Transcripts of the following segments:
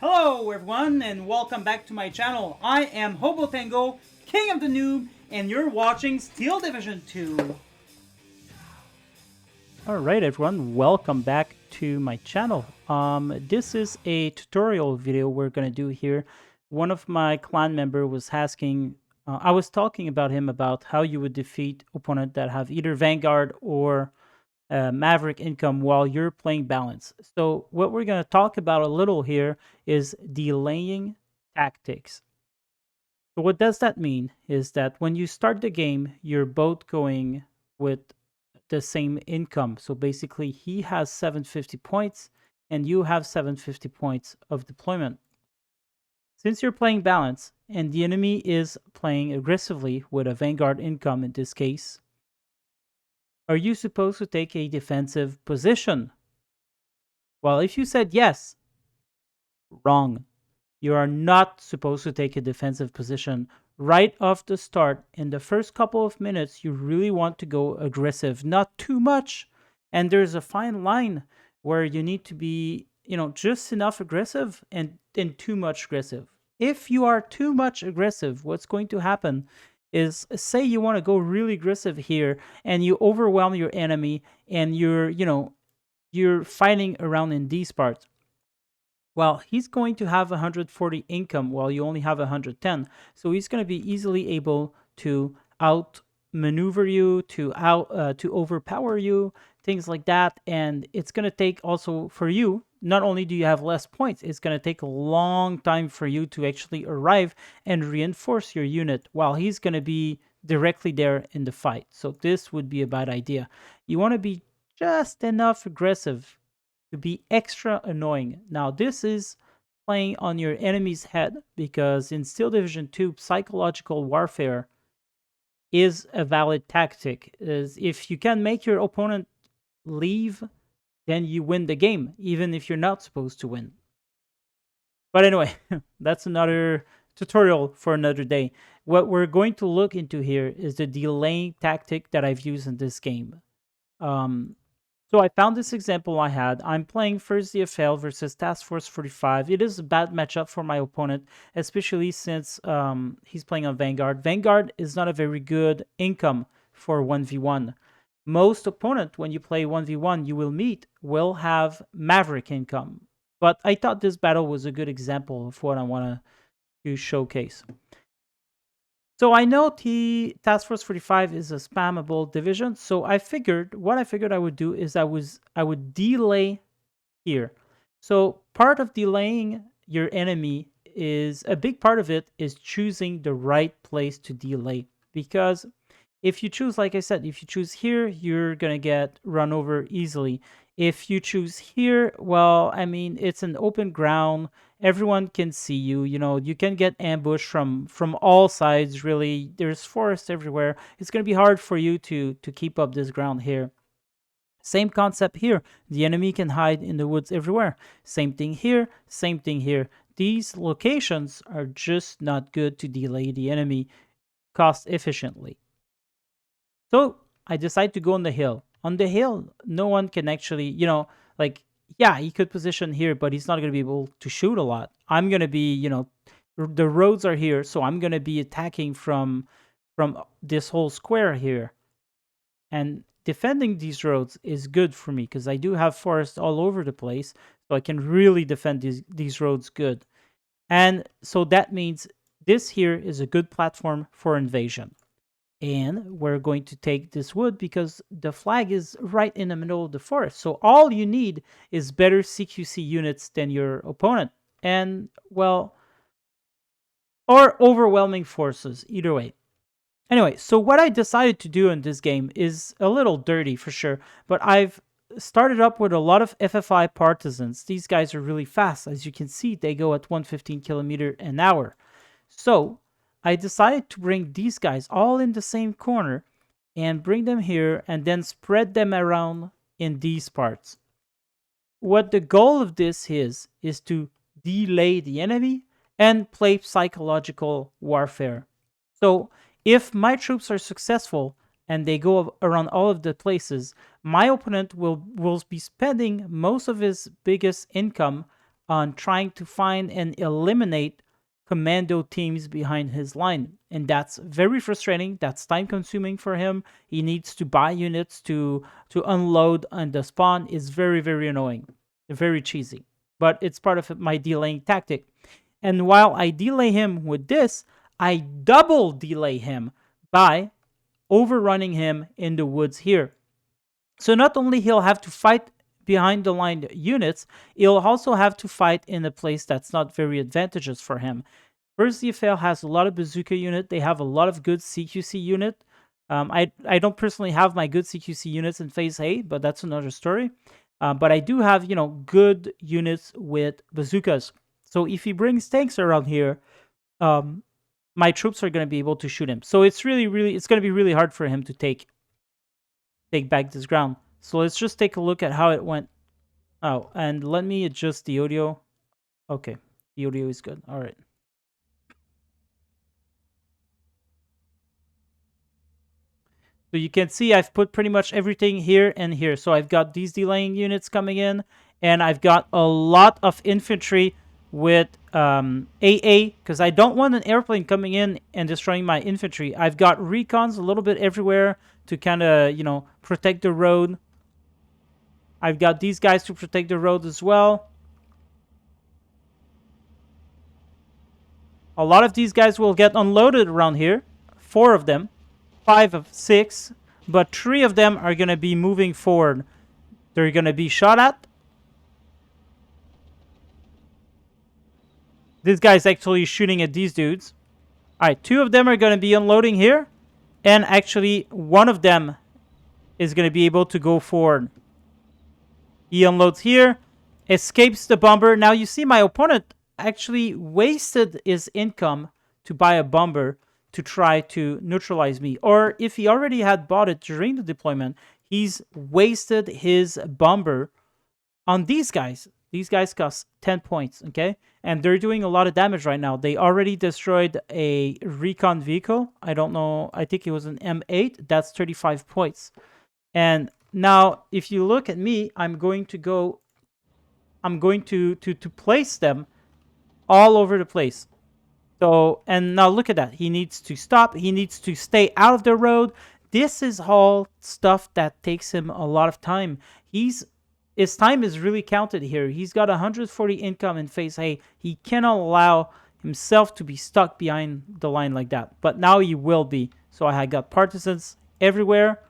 Hello everyone and welcome back to my channel. I am Hobo Tango, King of the Noob, and you're watching Steel Division 2. Alright everyone, welcome back to my channel. This is a tutorial video we're gonna do here. One of my clan member was asking, I was talking about him about how you would defeat opponent that have either Vanguard or Maverick income while you're playing balance. So what we're going to talk about a little here is delaying tactics. So what does that mean is that when you start the game, you're both going with the same income. So basically he has 750 points and you have 750 points of deployment. Since you're playing balance and the enemy is playing aggressively with a Vanguard income in this case, are you supposed to take a defensive position? Well, if you said yes, wrong. You are not supposed to take a defensive position right off the start. In the first couple of minutes, you really want to go aggressive, not too much. And there's a fine line where you need to be, just enough aggressive and too much aggressive. If you are too much aggressive, what's going to happen is, say you want to go really aggressive here and you overwhelm your enemy and you're fighting around in these parts. Well, he's going to have 140 income while you only have 110. So he's going to be easily able to outmaneuver you, to overpower you, things like that. And it's going to take also for you, not only do you have less points, it's going to take a long time for you to actually arrive and reinforce your unit while he's going to be directly there in the fight. So this would be a bad idea. You want to be just enough aggressive to be extra annoying. Now, this is playing on your enemy's head because in Steel Division 2, psychological warfare is a valid tactic. Is if you can make your opponent leave, then you win the game, even if you're not supposed to win. But anyway, that's another tutorial for another day. What we're going to look into here is the delaying tactic that I've used in this game. So I found this example I had. I'm playing First DFL versus Task Force 45. It is a bad matchup for my opponent, especially since he's playing on Vanguard. Vanguard is not a very good income for 1v1. Most opponent, when you play 1v1, you will have Maverick income. But I thought this battle was a good example of what I want to showcase. So I know the Task Force 45 is a spammable division. So what I figured I would do is I would delay here. So part of delaying your enemy is a big part of it is choosing the right place to delay. Because if you choose, like I said, if you choose here, you're going to get run over easily. If you choose here, well, I mean, it's an open ground. Everyone can see you. You can get ambushed from all sides, really. There's forest everywhere. It's going to be hard for you to keep up this ground here. Same concept here. The enemy can hide in the woods everywhere. Same thing here. Same thing here. These locations are just not good to delay the enemy cost efficiently. So I decide to go on the hill. On the hill, no one can actually, yeah, he could position here, but he's not going to be able to shoot a lot. I'm going to be, the roads are here, so I'm going to be attacking from this whole square here. And defending these roads is good for me because I do have forest all over the place, so I can really defend these roads good. And so that means this here is a good platform for invasion. And we're going to take this wood because the flag is right in the middle of the forest. So all you need is better CQC units than your opponent. And, well, or overwhelming forces, either way. Anyway, so what I decided to do in this game is a little dirty for sure, but I've started up with a lot of FFI partisans. These guys are really fast. As you can see, they go at 115 kilometers an hour. So I decided to bring these guys all in the same corner and bring them here and then spread them around in these parts. What the goal of this is to delay the enemy and play psychological warfare. So if my troops are successful and they go around all of the places, my opponent will be spending most of his biggest income on trying to find and eliminate commando teams behind his line. And that's very frustrating. That's time consuming for him. He needs to buy units to unload on the spawn. Is very, very annoying. Very cheesy. But it's part of my delaying tactic. And while I delay him with this, I double delay him by overrunning him in the woods here. So not only he'll have to fight behind the line units, he'll also have to fight in a place that's not very advantageous for him. First DFL has a lot of bazooka unit. They have a lot of good CQC unit. I don't personally have my good CQC units in phase A, but that's another story. But I do have, good units with bazookas. So if he brings tanks around here, my troops are going to be able to shoot him. So it's really, it's going to be really hard for him to take back this ground. So let's just take a look at how it went. Oh, and let me adjust the audio. Okay, the audio is good. All right. So you can see I've put pretty much everything here and here. So I've got these delaying units coming in, and I've got a lot of infantry with AA, because I don't want an airplane coming in and destroying my infantry. I've got recons a little bit everywhere to kind of, protect the road. I've got these guys to protect the road as well. A lot of these guys will get unloaded around here. 4 of them. 5 of 6. But 3 of them are going to be moving forward. They're going to be shot at. This guy's actually shooting at these dudes. Alright, 2 of them are going to be unloading here. And actually, 1 of them is going to be able to go forward. He unloads here. Escapes the bomber. Now you see my opponent actually wasted his income to buy a bomber to try to neutralize me. Or if he already had bought it during the deployment, he's wasted his bomber on these guys. These guys cost 10 points, okay? And they're doing a lot of damage right now. They already destroyed a recon vehicle. I don't know. I think it was an M8. That's 35 points. And now, if you look at me, I'm going to place them all over the place. So, and now look at that. He needs to stop. He needs to stay out of the road. This is all stuff that takes him a lot of time. His time is really counted here. He's got 140 income in phase A. He cannot allow himself to be stuck behind the line like that. But now he will be. So I got partisans everywhere.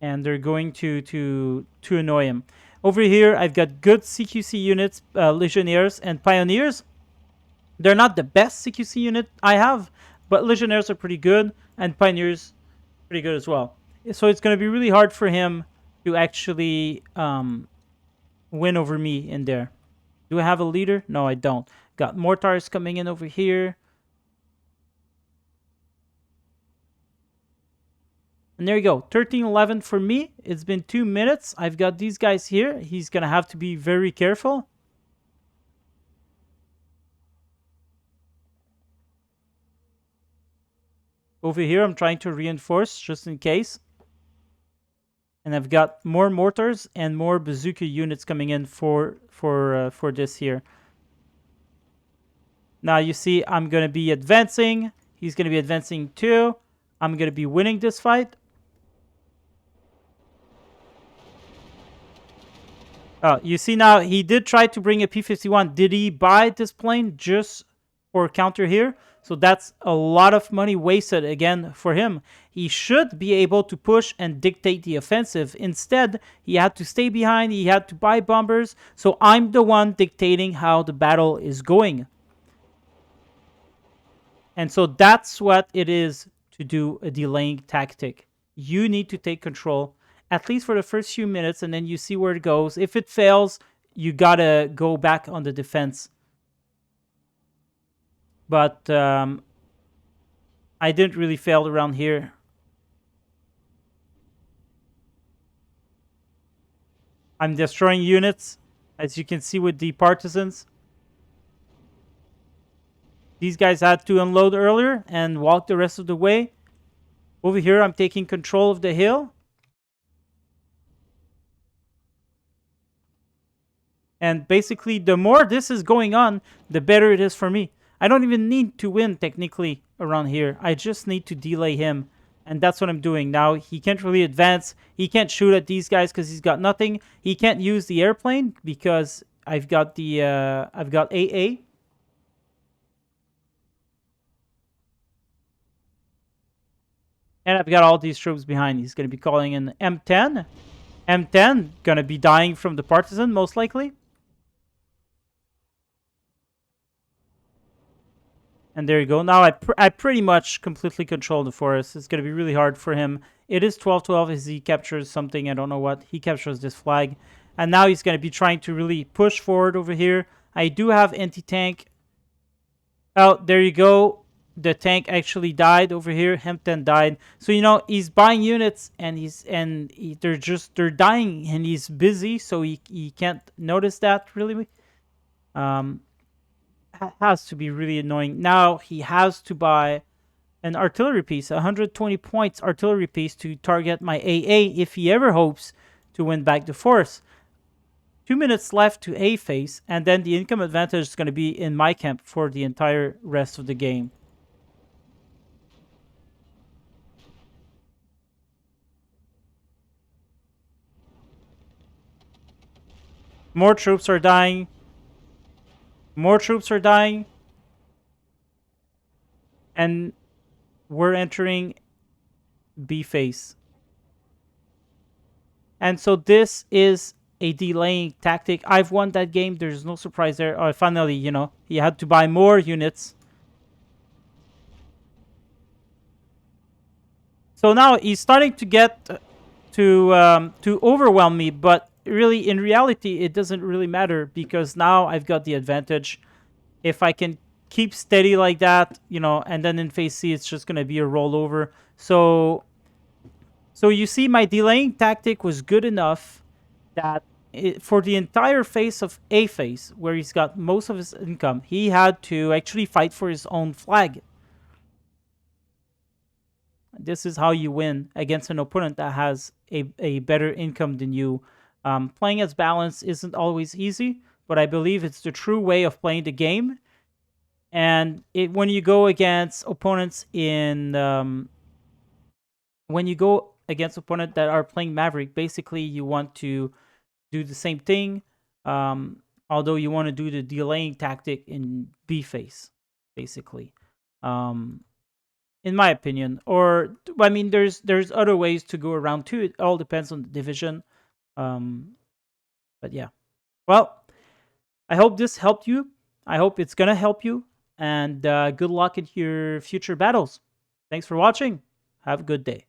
And they're going to annoy him. Over here, I've got good CQC units, Legionnaires and Pioneers. They're not the best CQC unit I have, but Legionnaires are pretty good, and Pioneers pretty good as well. So it's going to be really hard for him to actually win over me in there. Do I have a leader? No, I don't. Got mortars coming in over here. And there you go, 13-11 for me. It's been 2 minutes. I've got these guys here. He's going to have to be very careful. Over here, I'm trying to reinforce just in case. And I've got more mortars and more bazooka units coming in for this here. Now you see I'm going to be advancing. He's going to be advancing too. I'm going to be winning this fight. You see now, he did try to bring a P-51. Did he buy this plane just for counter here? So that's a lot of money wasted again for him. He should be able to push and dictate the offensive. Instead, he had to stay behind. He had to buy bombers. So I'm the one dictating how the battle is going. And so that's what it is to do a delaying tactic. You need to take control, at least for the first few minutes, and then you see where it goes. If it fails, you gotta go back on the defense. But I didn't really fail around here. I'm destroying units, as you can see with the partisans. These guys had to unload earlier and walk the rest of the way. Over here, I'm taking control of the hill. And basically, the more this is going on, the better it is for me. I don't even need to win technically around here. I just need to delay him. And that's what I'm doing now. He can't really advance. He can't shoot at these guys because he's got nothing. He can't use the airplane because I've got AA. And I've got all these troops behind. He's going to be calling in M10. M10 going to be dying from the partisan, most likely. And there you go. Now I pretty much completely control the forest. It's going to be really hard for him. It is 12-12 as he captures something. I don't know what. He captures this flag. And now he's going to be trying to really push forward over here. I do have anti-tank. Oh, there you go. The tank actually died over here. Hempton died. So, he's buying units and they're dying and he's busy. So he can't notice that really. Has to be really annoying. Now he has to buy an artillery piece, 120 points artillery piece to target my AA if he ever hopes to win back the force. 2 minutes left to A phase, and then the income advantage is going to be in my camp for the entire rest of the game. More troops are dying. More troops are dying. And we're entering B phase. And so this is a delaying tactic. I've won that game. There's no surprise there. Oh, finally, he had to buy more units. So now he's starting to get to overwhelm me, but really, in reality, it doesn't really matter because now I've got the advantage. If I can keep steady like that, and then in phase C, it's just going to be a rollover. So you see, my delaying tactic was good enough that for the entire phase of A phase, where he's got most of his income, he had to actually fight for his own flag. This is how you win against an opponent that has a better income than you. Playing as balance isn't always easy, but I believe it's the true way of playing the game. And when you go against opponents when you go against opponents that are playing Maverick, basically you want to do the same thing, although you want to do the delaying tactic in B phase, basically. In my opinion, or I mean, there's other ways to go around too. It all depends on the division. But yeah, well, I hope this helped you. I hope it's gonna help you, and good luck in your future battles. Thanks for watching. Have a good day.